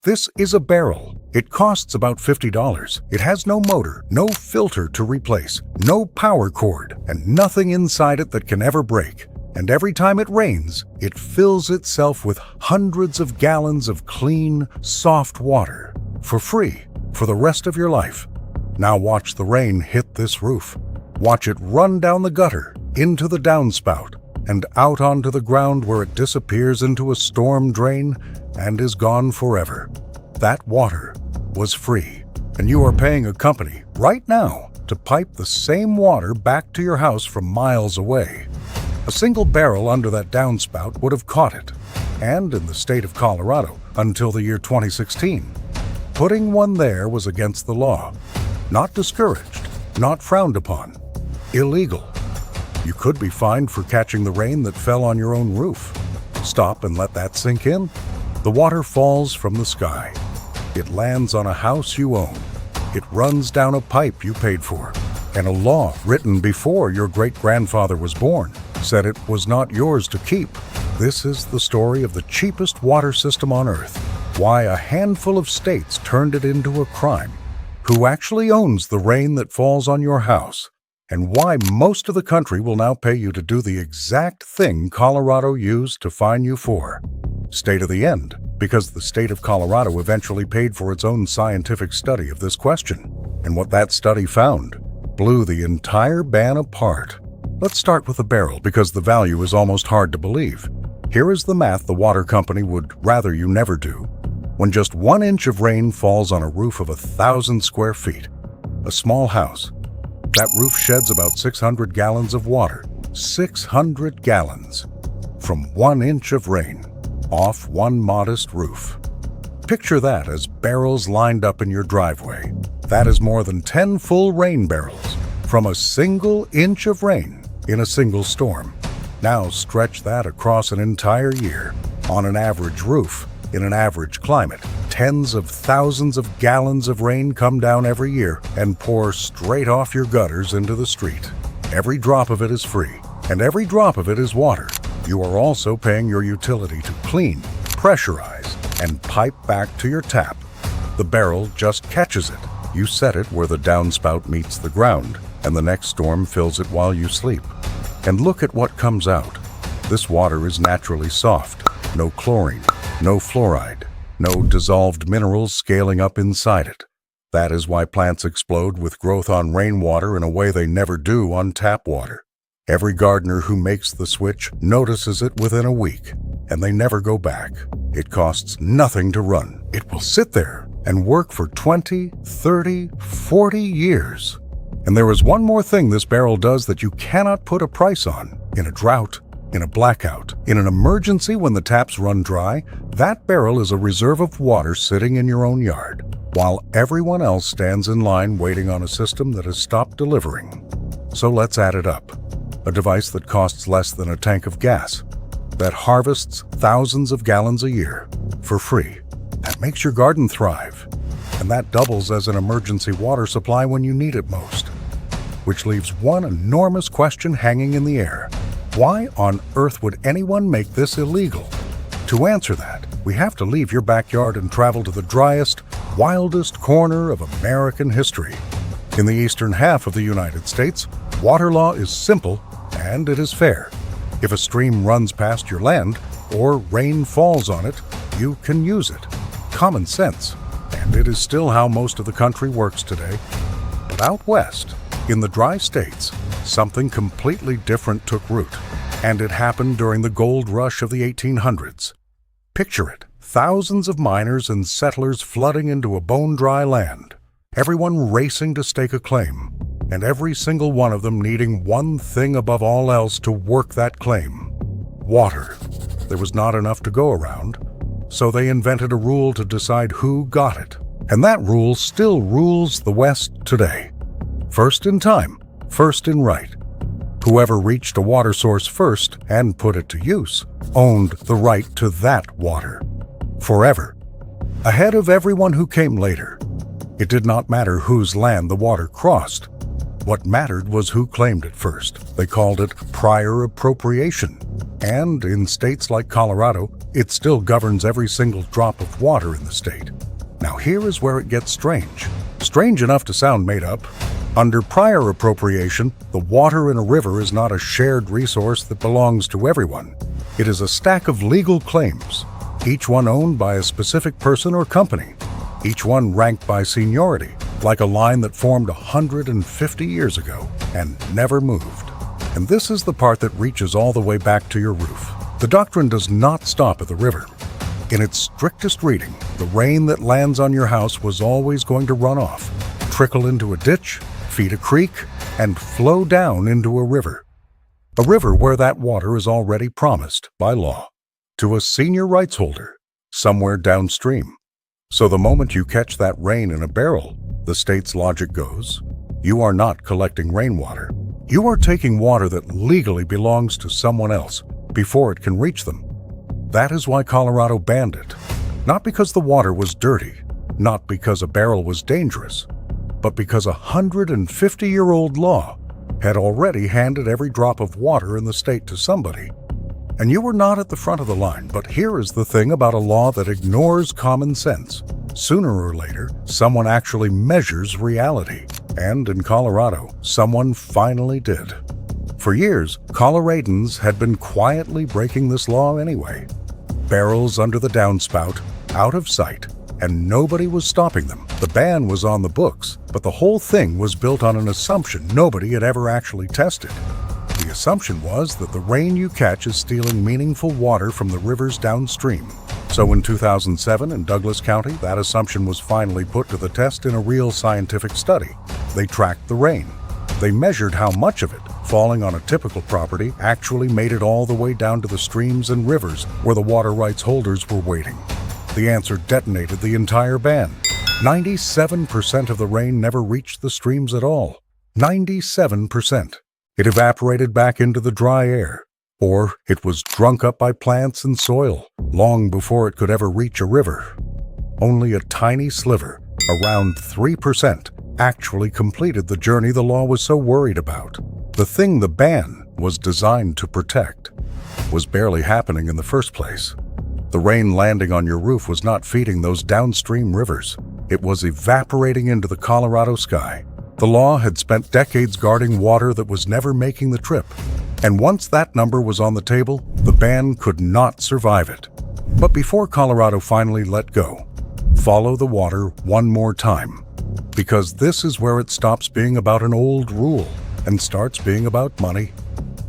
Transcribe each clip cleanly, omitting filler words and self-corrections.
This is a barrel. It costs about $50. It has no motor, no filter to replace, no power cord, and nothing inside it that can ever break. And every time it rains, it fills itself with hundreds of gallons of clean, soft water for free for the rest of your life. Now watch the rain hit this roof. Watch it run down the gutter, into the downspout, and out onto the ground where it disappears into a storm drain and is gone forever. That water was free, and you are paying a company right now to pipe the same water back to your house from miles away. A single barrel under that downspout would have caught it, and in the state of Colorado until the year 2016. Putting one there was against the law. Not discouraged, not frowned upon. Illegal. You could be fined for catching the rain that fell on your own roof. Stop and let that sink in. The water falls from the sky. It lands on a house you own. It runs down a pipe you paid for. And a law written before your great-grandfather was born said it was not yours to keep. This is the story of the cheapest water system on Earth. Why a handful of states turned it into a crime. Who actually owns the rain that falls on your house. And why most of the country will now pay you to do the exact thing Colorado used to fine you for. Stay to the end, because the state of Colorado eventually paid for its own scientific study of this question. And what that study found blew the entire ban apart. Let's start with the barrel, because the value is almost hard to believe. Here is the math the water company would rather you never do. When just 1 inch of rain falls on a roof of 1,000 square feet, a small house, that roof sheds about 600 gallons of water. 600 gallons from 1 inch of rain off one modest roof. Picture that as barrels lined up in your driveway. That is more than 10 full rain barrels from a single inch of rain in a single storm. Now stretch that across an entire year on an average roof in an average climate. Tens of thousands of gallons of rain come down every year and pour straight off your gutters into the street. Every drop of it is free, and every drop of it is water. You are also paying your utility to clean, pressurize, and pipe back to your tap. The barrel just catches it. You set it where the downspout meets the ground, and the next storm fills it while you sleep. And look at what comes out. This water is naturally soft. No chlorine, no fluoride. No dissolved minerals scaling up inside it. That is why plants explode with growth on rainwater in a way they never do on tap water. Every gardener who makes the switch notices it within a week, and they never go back. It costs nothing to run. It will sit there and work for 20, 30, 40 years. And there is one more thing this barrel does that you cannot put a price on. In a drought, in a blackout, in an emergency when the taps run dry, that barrel is a reserve of water sitting in your own yard, while everyone else stands in line waiting on a system that has stopped delivering. So let's add it up. A device that costs less than a tank of gas, that harvests thousands of gallons a year for free, that makes your garden thrive, and that doubles as an emergency water supply when you need it most. Which leaves one enormous question hanging in the air. Why on earth would anyone make this illegal? To answer that, we have to leave your backyard and travel to the driest, wildest corner of American history. In the eastern half of the United States, water law is simple and it is fair. If a stream runs past your land or rain falls on it, you can use it. Common sense. And it is still how most of the country works today. But out west, in the dry states, something completely different took root, and it happened during the gold rush of the 1800s. Picture it, thousands of miners and settlers flooding into a bone-dry land, everyone racing to stake a claim, and every single one of them needing one thing above all else to work that claim: water. There was not enough to go around, so they invented a rule to decide who got it, and that rule still rules the West today. First in time, first in right. Whoever reached a water source first and put it to use owned the right to that water. Forever. Ahead of everyone who came later. It did not matter whose land the water crossed. What mattered was who claimed it first. They called it prior appropriation. And in states like Colorado, it still governs every single drop of water in the state. Now here is where it gets strange. Strange enough to sound made up. Under prior appropriation, the water in a river is not a shared resource that belongs to everyone. It is a stack of legal claims, each one owned by a specific person or company, each one ranked by seniority, like a line that formed 150 years ago and never moved. And this is the part that reaches all the way back to your roof. The doctrine does not stop at the river. In its strictest reading, the rain that lands on your house was always going to run off, trickle into a ditch, feed a creek, and flow down into a river. A river where that water is already promised by law to a senior rights holder somewhere downstream. So the moment you catch that rain in a barrel, the state's logic goes, you are not collecting rainwater. You are taking water that legally belongs to someone else before it can reach them. That is why Colorado banned it. Not because the water was dirty, not because a barrel was dangerous, but because a 150-year-old law had already handed every drop of water in the state to somebody. And you were not at the front of the line, but here is the thing about a law that ignores common sense. Sooner or later, someone actually measures reality. And in Colorado, someone finally did. For years, Coloradans had been quietly breaking this law anyway. Barrels under the downspout, out of sight, and nobody was stopping them. The ban was on the books, but the whole thing was built on an assumption nobody had ever actually tested. The assumption was that the rain you catch is stealing meaningful water from the rivers downstream. So in 2007 in Douglas County, that assumption was finally put to the test in a real scientific study. They tracked the rain. They measured how much of it, falling on a typical property, actually made it all the way down to the streams and rivers where the water rights holders were waiting. The answer detonated the entire ban. 97% of the rain never reached the streams at all. 97%. It evaporated back into the dry air, or it was drunk up by plants and soil long before it could ever reach a river. Only a tiny sliver, around 3%, actually completed the journey the law was so worried about. The thing the ban was designed to protect was barely happening in the first place. The rain landing on your roof was not feeding those downstream rivers. It was evaporating into the Colorado sky. The law had spent decades guarding water that was never making the trip. And once that number was on the table, the ban could not survive it. But before Colorado finally let go, follow the water one more time. Because this is where it stops being about an old rule and starts being about money.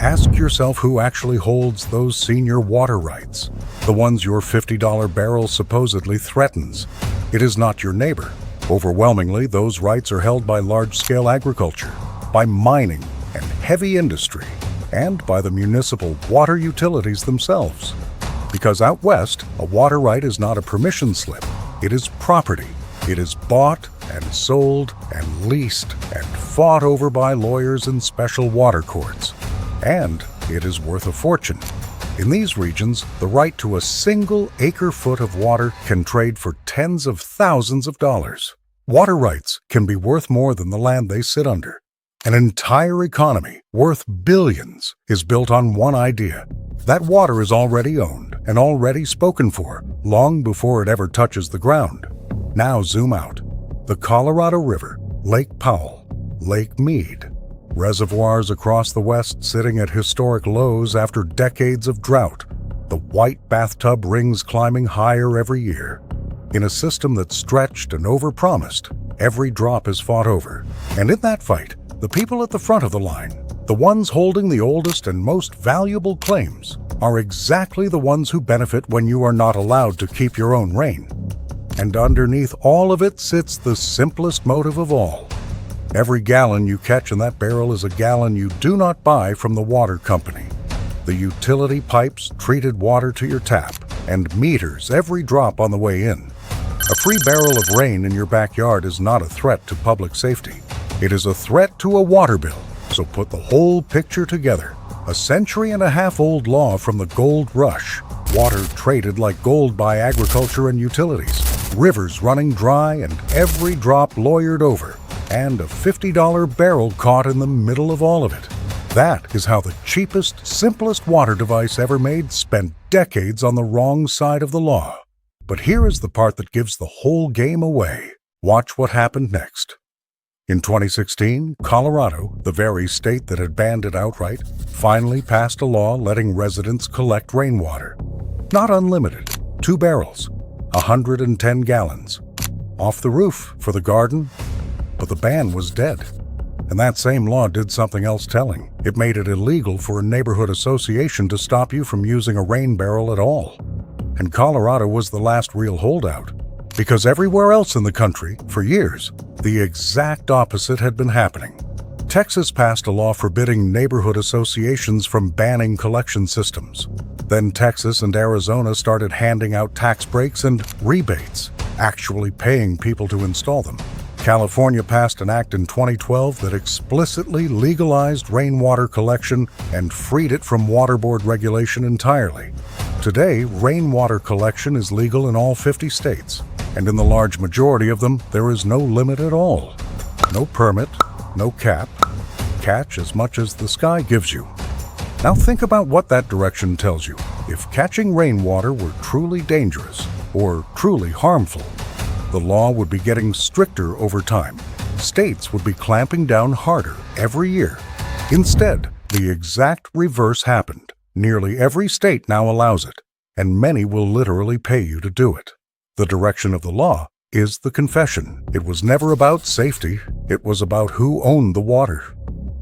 Ask yourself who actually holds those senior water rights, the ones your $50 barrel supposedly threatens. It is not your neighbor. Overwhelmingly, those rights are held by large-scale agriculture, by mining and heavy industry, and by the municipal water utilities themselves. Because out west, a water right is not a permission slip. It is property. It is bought and sold and leased and fought over by lawyers in special water courts. And it is worth a fortune. In these regions, the right to a single acre-foot of water can trade for tens of thousands of dollars. Water rights can be worth more than the land they sit under. An entire economy worth billions is built on one idea. That water is already owned and already spoken for long before it ever touches the ground. Now zoom out. The Colorado River, Lake Powell, Lake Mead, reservoirs across the west sitting at historic lows after decades of drought, the white bathtub rings climbing higher every year. In a system that's stretched and overpromised, every drop is fought over. And in that fight, the people at the front of the line, the ones holding the oldest and most valuable claims, are exactly the ones who benefit when you are not allowed to keep your own rain. And underneath all of it sits the simplest motive of all. Every gallon you catch in that barrel is a gallon you do not buy from the water company. The utility pipes treated water to your tap and meters every drop on the way in. A free barrel of rain in your backyard is not a threat to public safety. It is a threat to a water bill. So put the whole picture together. A century-and-a-half-old law from the gold rush. Water traded like gold by agriculture and utilities. Rivers running dry and every drop lawyered over. And a $50 barrel caught in the middle of all of it. That is how the cheapest, simplest water device ever made spent decades on the wrong side of the law. But here is the part that gives the whole game away. Watch what happened next. In 2016, Colorado, the very state that had banned it outright, finally passed a law letting residents collect rainwater. Not unlimited, 2 barrels, 110 gallons. Off the roof for the garden, but the ban was dead. And that same law did something else telling. It made it illegal for a neighborhood association to stop you from using a rain barrel at all. And Colorado was the last real holdout, because everywhere else in the country, for years, the exact opposite had been happening. Texas passed a law forbidding neighborhood associations from banning collection systems. Then Texas and Arizona started handing out tax breaks and rebates, actually paying people to install them. California passed an act in 2012 that explicitly legalized rainwater collection and freed it from water board regulation entirely. Today, rainwater collection is legal in all 50 states, and in the large majority of them, there is no limit at all. No permit, no cap. Catch as much as the sky gives you. Now think about what that direction tells you. If catching rainwater were truly dangerous or truly harmful, the law would be getting stricter over time. States would be clamping down harder every year. Instead, the exact reverse happened. Nearly every state now allows it, and many will literally pay you to do it. The direction of the law is the confession. It was never about safety, it was about who owned the water.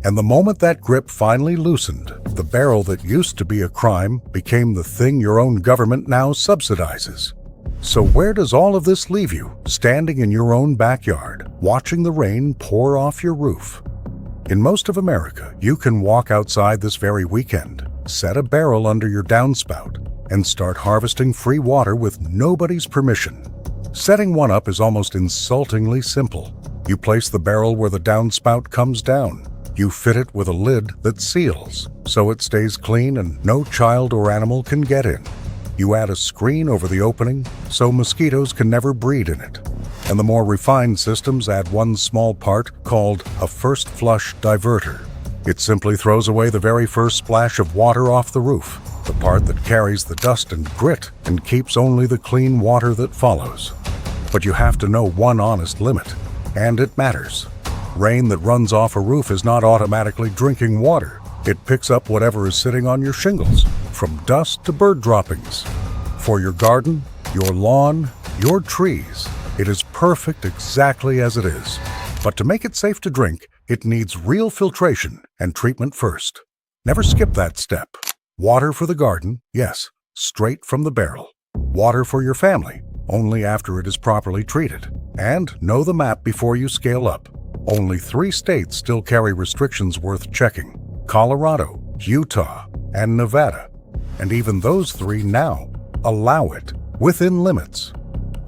And the moment that grip finally loosened, the barrel that used to be a crime became the thing your own government now subsidizes. So where does all of this leave you, standing in your own backyard, watching the rain pour off your roof? In most of America, you can walk outside this very weekend, set a barrel under your downspout, and start harvesting free water with nobody's permission. Setting one up is almost insultingly simple. You place the barrel where the downspout comes down. You fit it with a lid that seals, so it stays clean and no child or animal can get in. You add a screen over the opening so mosquitoes can never breed in it. And the more refined systems add one small part called a first flush diverter. It simply throws away the very first splash of water off the roof, the part that carries the dust and grit and keeps only the clean water that follows. But you have to know one honest limit, and it matters. Rain that runs off a roof is not automatically drinking water. It picks up whatever is sitting on your shingles, from dust to bird droppings. For your garden, your lawn, your trees, it is perfect exactly as it is. But to make it safe to drink, it needs real filtration and treatment first. Never skip that step. Water for the garden, yes, straight from the barrel. Water for your family, only after it is properly treated. And know the map before you scale up. Only 3 states still carry restrictions worth checking: Colorado, Utah, and Nevada. And even those 3 now allow it, within limits.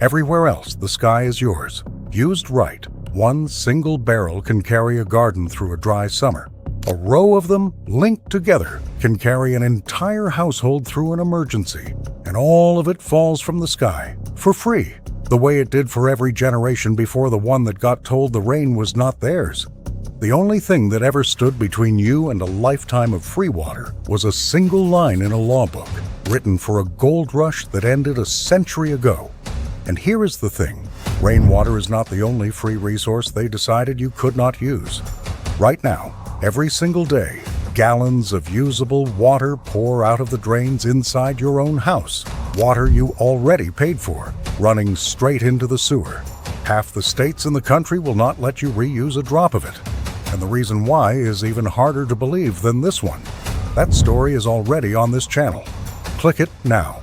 Everywhere else, the sky is yours. Used right, one single barrel can carry a garden through a dry summer. A row of them, linked together, can carry an entire household through an emergency. And all of it falls from the sky, for free, the way it did for every generation before the one that got told the rain was not theirs. The only thing that ever stood between you and a lifetime of free water was a single line in a law book, written for a gold rush that ended a century ago. And here is the thing: rainwater is not the only free resource they decided you could not use. Right now, every single day, gallons of usable water pour out of the drains inside your own house. Water you already paid for, running straight into the sewer. Half the states in the country will not let you reuse a drop of it. And the reason why is even harder to believe than this one. That story is already on this channel. Click it now.